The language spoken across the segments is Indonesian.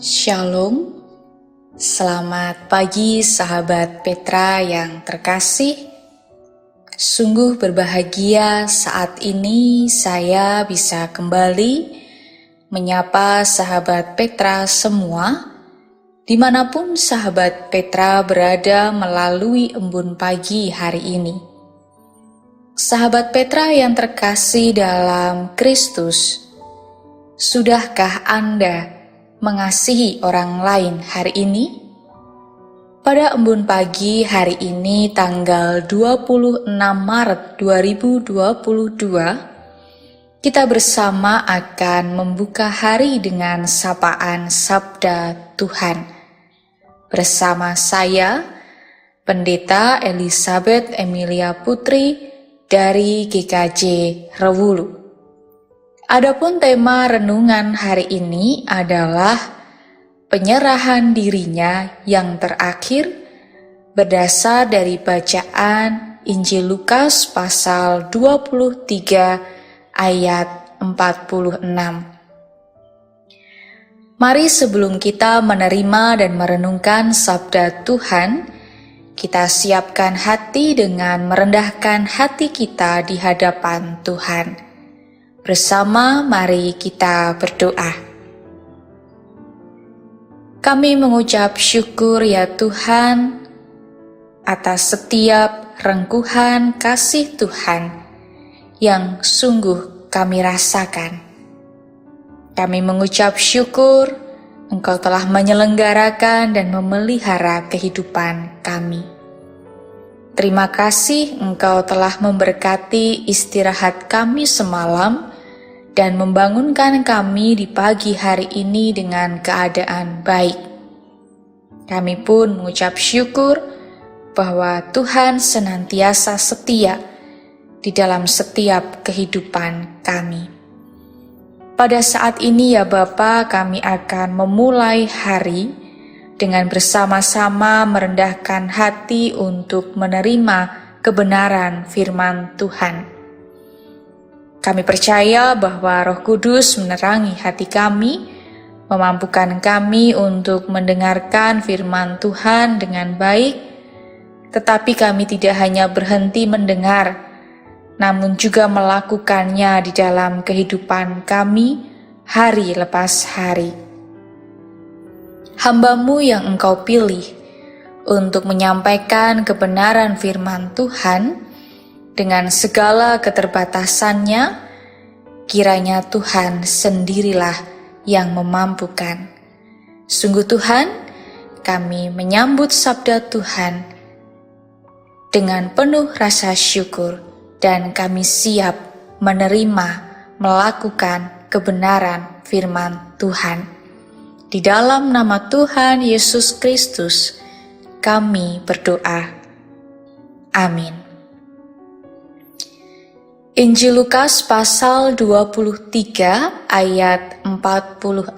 Shalom, selamat pagi sahabat Petra yang terkasih. Sungguh berbahagia saat ini saya bisa kembali menyapa sahabat Petra semua, dimanapun sahabat Petra berada melalui embun pagi hari ini. Sahabat Petra yang terkasih dalam Kristus, sudahkah Anda mengasihi orang lain hari ini? Pada embun pagi hari ini tanggal 26 Maret 2022, kita bersama akan membuka hari dengan sapaan Sabda Tuhan. Bersama saya, Pendeta Elizabeth Emilia Putri dari GKJ Rewulu. Adapun tema renungan hari ini adalah penyerahan dirinya yang terakhir berdasar dari bacaan Injil Lukas pasal 23 ayat 46. Mari sebelum kita menerima dan merenungkan sabda Tuhan, kita siapkan hati dengan merendahkan hati kita di hadapan Tuhan. Bersama mari kita berdoa. Kami mengucap syukur ya Tuhan atas setiap rengkuhan kasih Tuhan yang sungguh kami rasakan. Kami mengucap syukur Engkau telah menyelenggarakan dan memelihara kehidupan kami. Terima kasih Engkau telah memberkati istirahat kami semalam dan membangunkan kami di pagi hari ini dengan keadaan baik. Kami pun mengucap syukur bahwa Tuhan senantiasa setia di dalam setiap kehidupan kami. Pada saat ini ya Bapa, kami akan memulai hari dengan bersama-sama merendahkan hati untuk menerima kebenaran firman Tuhan. Kami percaya bahwa Roh Kudus menerangi hati kami, memampukan kami untuk mendengarkan firman Tuhan dengan baik, tetapi kami tidak hanya berhenti mendengar, namun juga melakukannya di dalam kehidupan kami hari lepas hari. Hamba-Mu yang Engkau pilih untuk menyampaikan kebenaran firman Tuhan dengan segala keterbatasannya, kiranya Tuhan sendirilah yang memampukan. Sungguh Tuhan, kami menyambut sabda Tuhan dengan penuh rasa syukur dan kami siap menerima, melakukan kebenaran firman Tuhan. Di dalam nama Tuhan Yesus Kristus, kami berdoa. Amin. Injil Lukas pasal 23 ayat 46.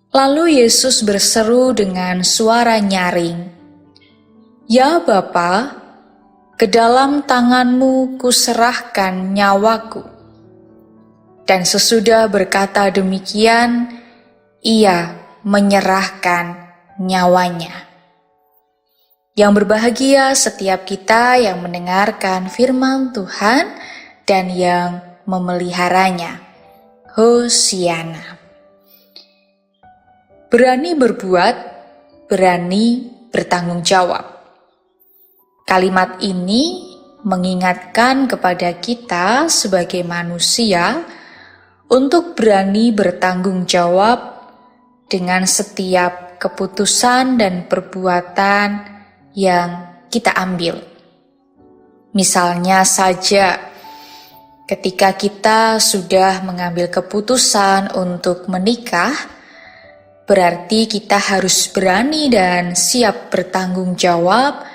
Lalu Yesus berseru dengan suara nyaring, "Ya Bapa, ke dalam tangan-Mu kuserahkan nyawaku." Dan sesudah berkata demikian, ia menyerahkan nyawanya. Yang berbahagia setiap kita yang mendengarkan firman Tuhan dan yang memeliharanya. Hosiana. Berani berbuat, berani bertanggung jawab. Kalimat ini mengingatkan kepada kita sebagai manusia untuk berani bertanggung jawab dengan setiap keputusan dan perbuatan yang kita ambil. Misalnya saja, ketika kita sudah mengambil keputusan untuk menikah, berarti kita harus berani dan siap bertanggung jawab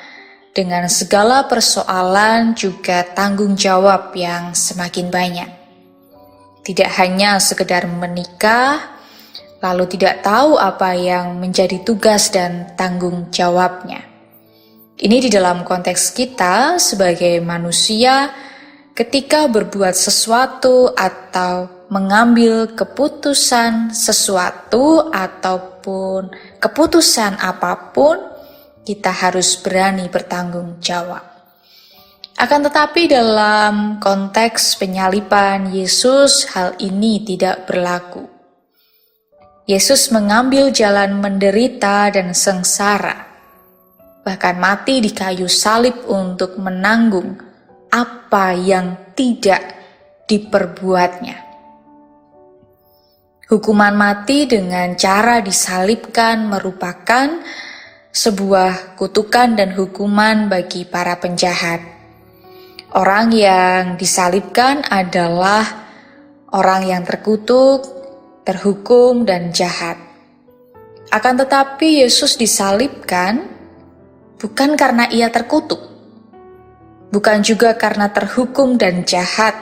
dengan segala persoalan juga tanggung jawab yang semakin banyak. Tidak hanya sekedar menikah, lalu tidak tahu apa yang menjadi tugas dan tanggung jawabnya. Ini di dalam konteks kita sebagai manusia ketika berbuat sesuatu atau mengambil keputusan sesuatu ataupun keputusan apapun, kita harus berani bertanggung jawab. Akan tetapi dalam konteks penyaliban Yesus, hal ini tidak berlaku. Yesus mengambil jalan menderita dan sengsara, bahkan mati di kayu salib untuk menanggung apa yang tidak diperbuatnya. Hukuman mati dengan cara disalibkan merupakan sebuah kutukan dan hukuman bagi para penjahat. Orang yang disalibkan adalah orang yang terkutuk, terhukum, dan jahat. Akan tetapi Yesus disalibkan bukan karena ia terkutuk, bukan juga karena terhukum dan jahat,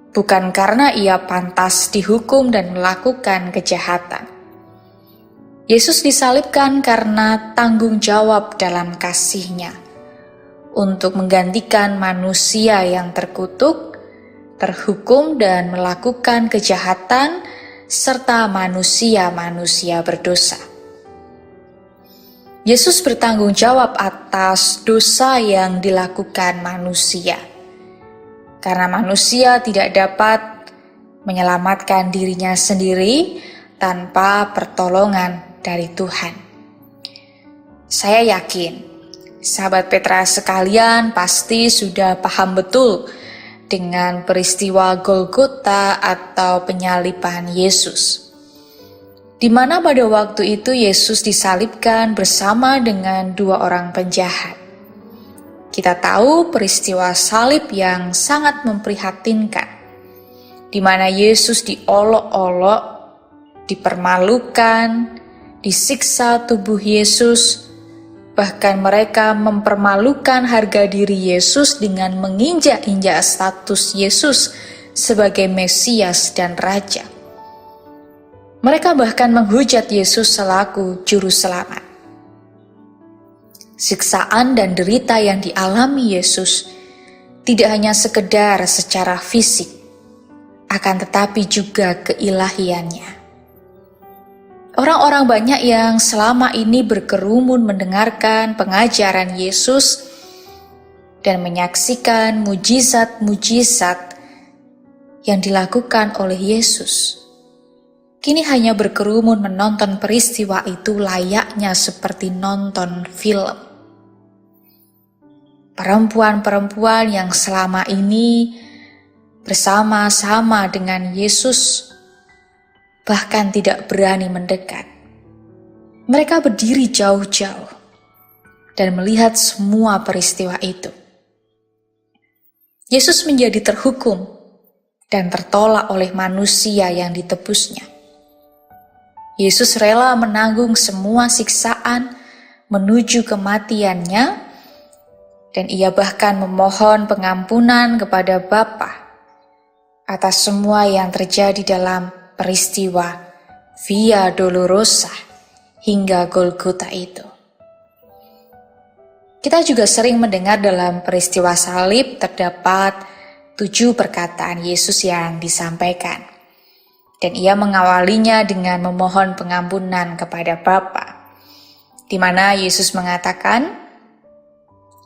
bukan karena ia pantas dihukum dan melakukan kejahatan. Yesus disalibkan karena tanggung jawab dalam kasih-Nya untuk menggantikan manusia yang terkutuk, terhukum, dan melakukan kejahatan, serta manusia-manusia berdosa. Yesus bertanggung jawab atas dosa yang dilakukan manusia, karena manusia tidak dapat menyelamatkan dirinya sendiri tanpa pertolongan dari Tuhan. Saya yakin sahabat Petra sekalian pasti sudah paham betul dengan peristiwa Golgota atau penyaliban Yesus, di mana pada waktu itu Yesus disalibkan bersama dengan dua orang penjahat. Kita tahu peristiwa salib yang sangat memprihatinkan, di mana Yesus diolok-olok, dipermalukan, disiksa tubuh Yesus. Bahkan mereka mempermalukan harga diri Yesus dengan menginjak-injak status Yesus sebagai Mesias dan Raja. Mereka bahkan menghujat Yesus selaku Juru Selamat. Siksaan dan derita yang dialami Yesus tidak hanya sekedar secara fisik, akan tetapi juga keilahiannya. Orang-orang banyak yang selama ini berkerumun mendengarkan pengajaran Yesus dan menyaksikan mujizat-mujizat yang dilakukan oleh Yesus, kini hanya berkerumun menonton peristiwa itu layaknya seperti nonton film. Perempuan-perempuan yang selama ini bersama-sama dengan Yesus bahkan tidak berani mendekat. Mereka berdiri jauh-jauh dan melihat semua peristiwa itu. Yesus menjadi terhukum dan tertolak oleh manusia yang ditebusnya. Yesus rela menanggung semua siksaan menuju kematiannya, dan ia bahkan memohon pengampunan kepada Bapa atas semua yang terjadi dalam peristiwa Via Dolorosa hingga Golgota itu. Kita juga sering mendengar dalam peristiwa salib terdapat 7 perkataan Yesus yang disampaikan, dan ia mengawalinya dengan memohon pengampunan kepada Bapa, di mana Yesus mengatakan,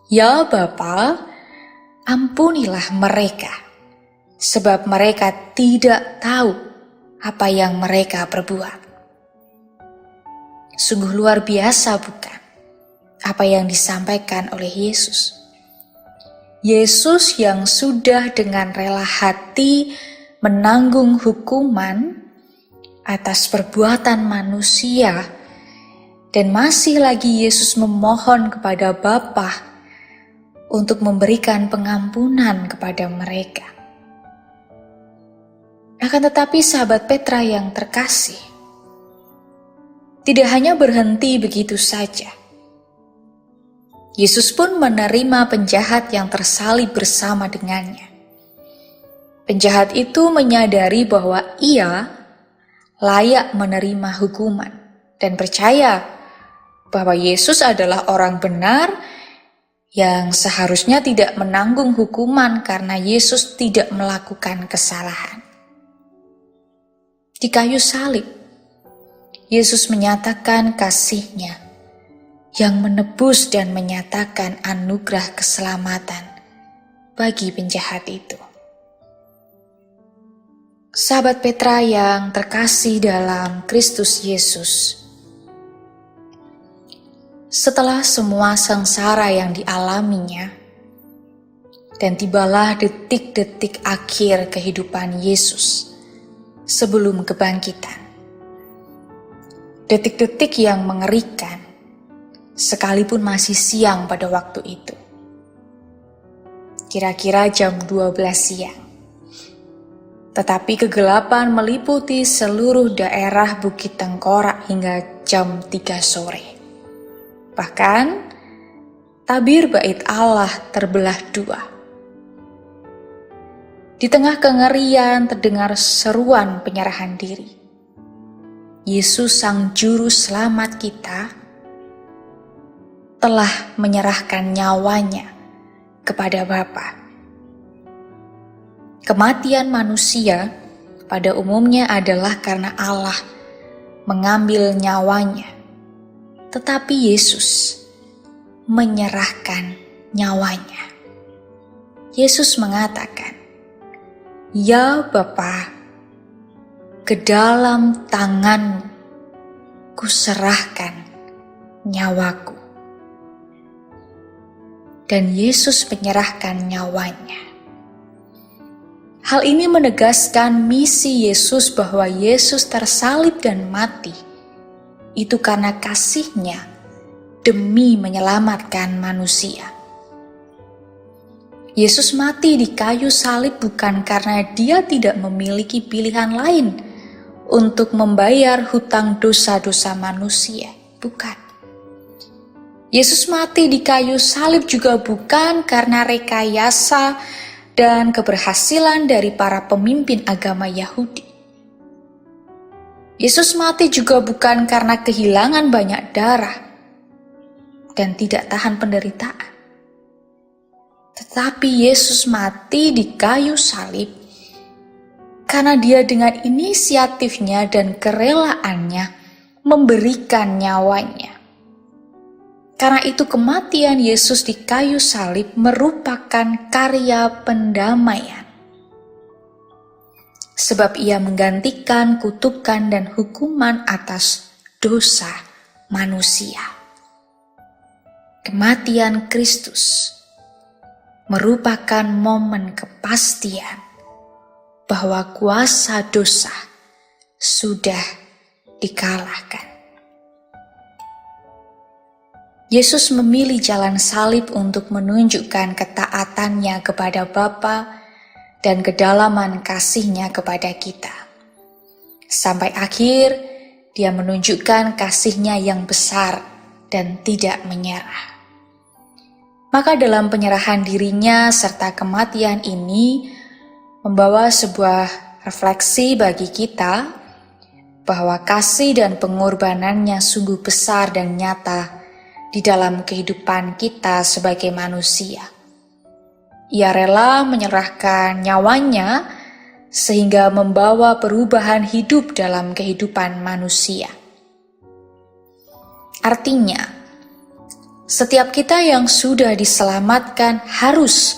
"Ya Bapa, ampunilah mereka, sebab mereka tidak tahu apa yang mereka perbuat." Sungguh luar biasa, bukan? Apa yang disampaikan oleh Yesus. Yesus yang sudah dengan rela hati menanggung hukuman atas perbuatan manusia, dan masih lagi Yesus memohon kepada Bapa untuk memberikan pengampunan kepada mereka. Akan tetapi sahabat Petra yang terkasih, tidak hanya berhenti begitu saja. Yesus pun menerima penjahat yang tersalib bersama dengannya. Penjahat itu menyadari bahwa ia layak menerima hukuman dan percaya bahwa Yesus adalah orang benar yang seharusnya tidak menanggung hukuman karena Yesus tidak melakukan kesalahan. Di kayu salib, Yesus menyatakan kasih-Nya yang menebus dan menyatakan anugerah keselamatan bagi penjahat itu. Sahabat Petra yang terkasih dalam Kristus Yesus, setelah semua sengsara yang dialaminya, dan tibalah detik-detik akhir kehidupan Yesus sebelum kebangkitan. Detik-detik yang mengerikan, sekalipun masih siang pada waktu itu. Kira-kira jam 12 siang. Tetapi kegelapan meliputi seluruh daerah Bukit Tengkorak hingga jam 3 sore. Bahkan, tabir bait Allah terbelah dua. Di tengah kengerian terdengar seruan penyerahan diri. Yesus Sang Juru Selamat kita telah menyerahkan nyawanya kepada Bapa. Kematian manusia pada umumnya adalah karena Allah mengambil nyawanya. Tetapi Yesus menyerahkan nyawanya. Yesus mengatakan, "Ya Bapa, ke dalam tangan kuserahkan nyawaku." Dan Yesus menyerahkan nyawanya. Hal ini menegaskan misi Yesus bahwa Yesus tersalib dan mati itu karena kasih-Nya demi menyelamatkan manusia. Yesus mati di kayu salib bukan karena Dia tidak memiliki pilihan lain untuk membayar hutang dosa-dosa manusia, bukan. Yesus mati di kayu salib juga bukan karena rekayasa dan keberhasilan dari para pemimpin agama Yahudi. Yesus mati juga bukan karena kehilangan banyak darah dan tidak tahan penderitaan. Tetapi Yesus mati di kayu salib karena Dia dengan inisiatifnya dan kerelaannya memberikan nyawanya. Karena itu kematian Yesus di kayu salib merupakan karya pendamaian. Sebab Ia menggantikan kutukan dan hukuman atas dosa manusia. Kematian Kristus merupakan momen kepastian bahwa kuasa dosa sudah dikalahkan. Yesus memilih jalan salib untuk menunjukkan ketaatannya kepada Bapa dan kedalaman kasih-Nya kepada kita. Sampai akhir, Dia menunjukkan kasih-Nya yang besar dan tidak menyerah. Maka dalam penyerahan dirinya serta kematian ini membawa sebuah refleksi bagi kita bahwa kasih dan pengorbanannya sungguh besar dan nyata di dalam kehidupan kita sebagai manusia. Ia rela menyerahkan nyawanya sehingga membawa perubahan hidup dalam kehidupan manusia. Artinya, setiap kita yang sudah diselamatkan harus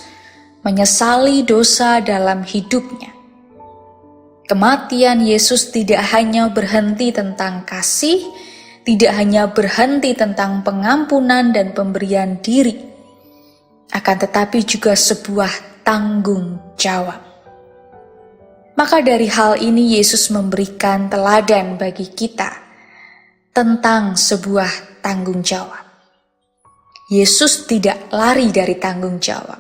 menyesali dosa dalam hidupnya. Kematian Yesus tidak hanya berhenti tentang kasih, tidak hanya berhenti tentang pengampunan dan pemberian diri, akan tetapi juga sebuah tanggung jawab. Maka dari hal ini Yesus memberikan teladan bagi kita tentang sebuah tanggung jawab. Yesus tidak lari dari tanggung jawab.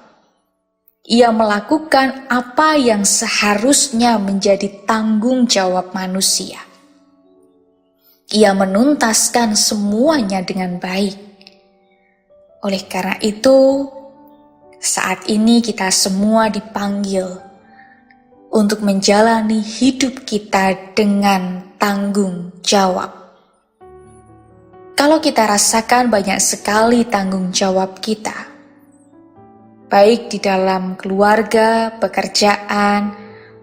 Ia melakukan apa yang seharusnya menjadi tanggung jawab manusia. Ia menuntaskan semuanya dengan baik. Oleh karena itu, saat ini kita semua dipanggil untuk menjalani hidup kita dengan tanggung jawab. Kalau kita rasakan banyak sekali tanggung jawab kita, baik di dalam keluarga, pekerjaan,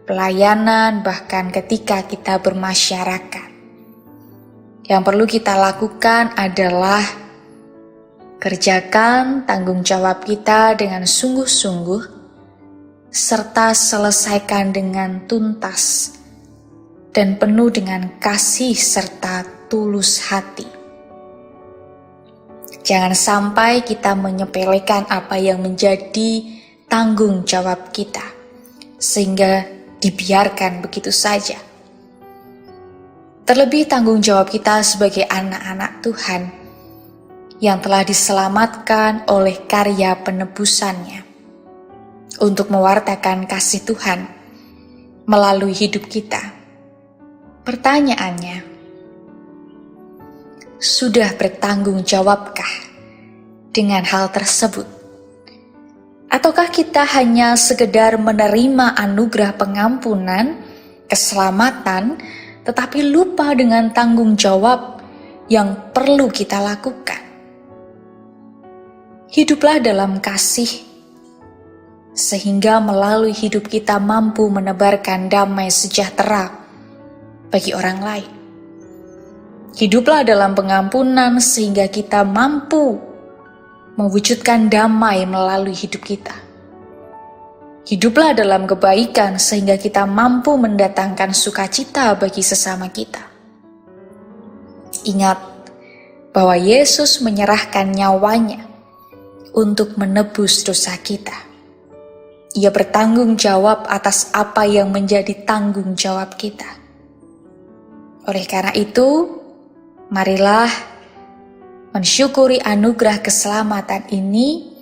pelayanan, bahkan ketika kita bermasyarakat. Yang perlu kita lakukan adalah kerjakan tanggung jawab kita dengan sungguh-sungguh, serta selesaikan dengan tuntas dan penuh dengan kasih serta tulus hati. Jangan sampai kita menyepelekan apa yang menjadi tanggung jawab kita, sehingga dibiarkan begitu saja. Terlebih tanggung jawab kita sebagai anak-anak Tuhan yang telah diselamatkan oleh karya penebusannya untuk mewartakan kasih Tuhan melalui hidup kita. Pertanyaannya, sudah bertanggung jawabkah dengan hal tersebut? Ataukah kita hanya sekedar menerima anugerah pengampunan, keselamatan, tetapi lupa dengan tanggung jawab yang perlu kita lakukan? Hiduplah dalam kasih, sehingga melalui hidup kita mampu menebarkan damai sejahtera bagi orang lain. Hiduplah dalam pengampunan, sehingga kita mampu mewujudkan damai melalui hidup kita. Hiduplah dalam kebaikan, sehingga kita mampu mendatangkan sukacita bagi sesama kita. Ingat bahwa Yesus menyerahkan nyawanya untuk menebus dosa kita. Ia bertanggung jawab atas apa yang menjadi tanggung jawab kita. Oleh karena itu, marilah mensyukuri anugerah keselamatan ini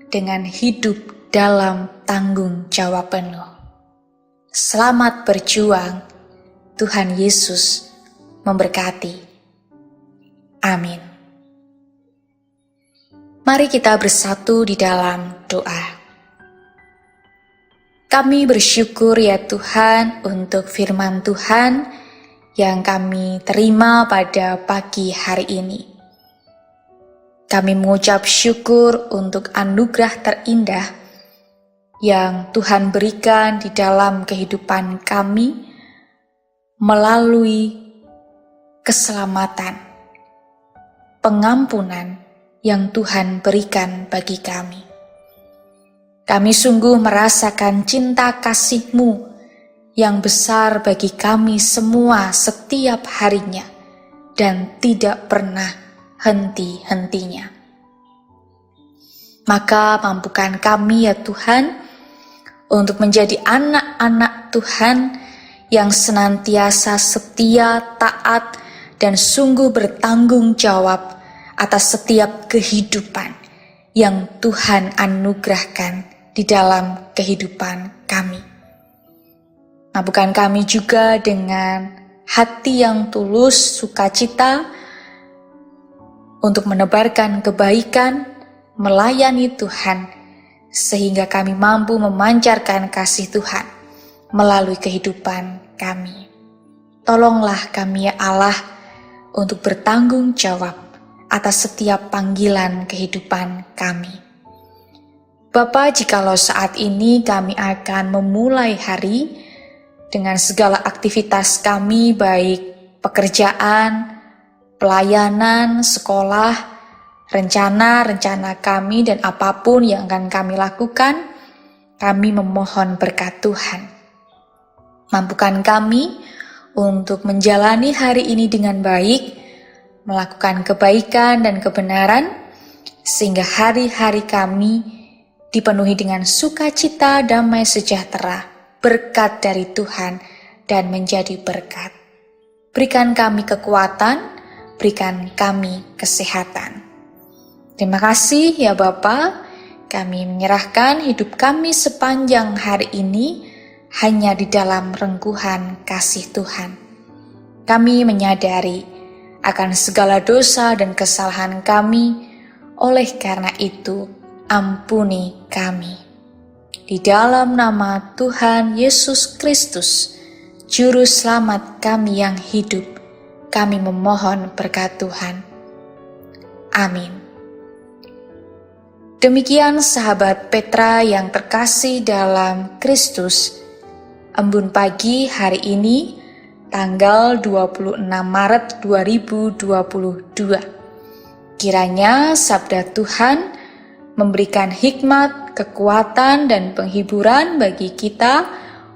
dengan hidup dalam tanggung jawab penuh. Selamat berjuang, Tuhan Yesus memberkati. Amin. Mari kita bersatu di dalam doa. Kami bersyukur ya Tuhan untuk firman Tuhan yang kami terima pada pagi hari ini. Kami mengucap syukur untuk anugerah terindah yang Tuhan berikan di dalam kehidupan kami melalui keselamatan, pengampunan yang Tuhan berikan bagi kami. Kami sungguh merasakan cinta kasih-Mu yang besar bagi kami semua setiap harinya dan tidak pernah henti-hentinya. Maka mampukan kami ya Tuhan untuk menjadi anak-anak Tuhan yang senantiasa setia, taat, dan sungguh bertanggung jawab atas setiap kehidupan yang Tuhan anugerahkan di dalam kehidupan kami. Mampukan kami juga dengan hati yang tulus, sukacita, untuk menebarkan kebaikan, melayani Tuhan, sehingga kami mampu memancarkan kasih Tuhan melalui kehidupan kami. Tolonglah kami ya Allah untuk bertanggung jawab atas setiap panggilan kehidupan kami. Bapa, jikalau saat ini kami akan memulai hari dengan segala aktivitas kami, baik pekerjaan, pelayanan, sekolah, rencana-rencana kami, dan apapun yang akan kami lakukan, kami memohon berkat Tuhan. Mampukan kami untuk menjalani hari ini dengan baik, melakukan kebaikan dan kebenaran, sehingga hari-hari kami dipenuhi dengan sukacita, damai sejahtera, berkat dari Tuhan, dan menjadi berkat. Berikan kami kekuatan, berikan kami kesehatan. Terima kasih ya Bapa, kami menyerahkan hidup kami sepanjang hari ini hanya di dalam rengkuhan kasih Tuhan. Kami menyadari akan segala dosa dan kesalahan kami, oleh karena itu ampuni kami. Di dalam nama Tuhan Yesus Kristus, Juru Selamat kami yang hidup, kami memohon berkat Tuhan. Amin. Demikian sahabat Petra yang terkasih dalam Kristus, Embun Pagi hari ini, tanggal 26 Maret 2022. Kiranya sabda Tuhan memberikan hikmat, kekuatan, dan penghiburan bagi kita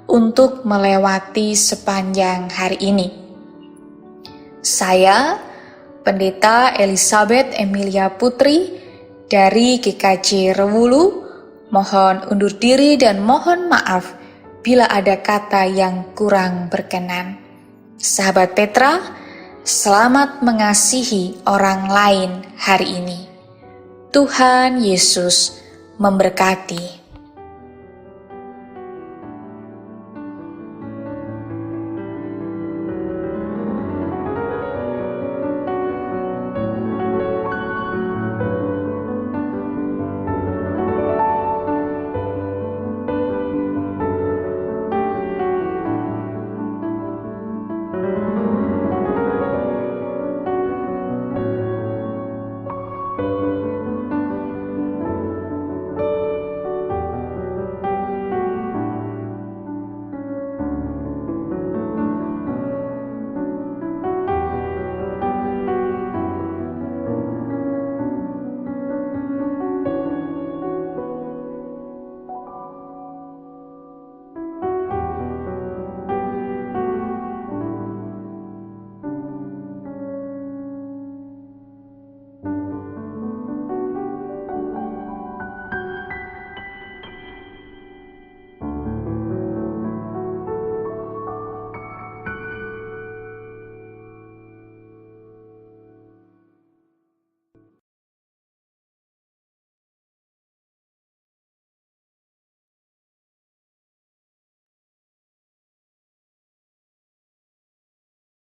untuk melewati sepanjang hari ini. Saya, Pendeta Elizabeth Emilia Putri dari GKJ Rewulu, mohon undur diri dan mohon maaf bila ada kata yang kurang berkenan. Sahabat Petra, selamat mengasihi orang lain hari ini. Tuhan Yesus memberkati.